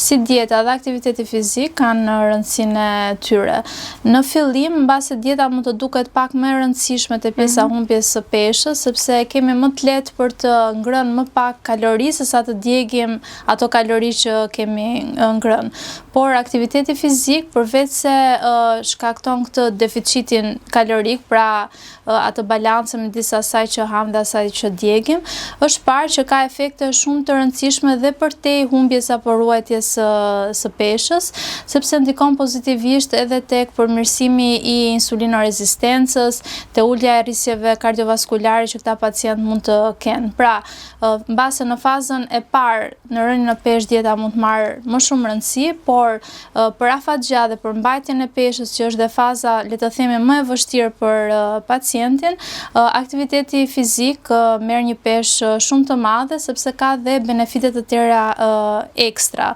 Si dieta dhe aktiviteti fizik kanë rëndësinë e tyre. Në fillim, mbase dieta mund të duket pak më e rëndësishme te pjesa humbjes së peshës, sepse kemi më të lehtë për të ngrënë më pak kalori sesa të djegim ato kalori që kemi ngrënë. Por aktiviteti fizik, përveç se shkakton këtë deficitin kalorik, pra atë balancën midis asaj që ham dhe asaj që djegim, është parë që ka efekte shumë të rëndësishme dhe për te humbjes apo ruajtjes së peshës, sepse ndikon pozitivisht edhe tek përmirësimi i insulinorezistencës, te ulja e rrisjeve kardiovaskulare që këta pacient mund të kenë. Pra, mbase në fazën e parë në rënien e peshë dieta mund të marrë më shumë rëndësi, por për afatgjatë dhe për mbajtjen e peshës, që është dhe faza, le të themi, më e vështirë për pacientin, aktiviteti fizik merr një peshë shumë të madhe sepse ka dhe benefite të tjera ekstra.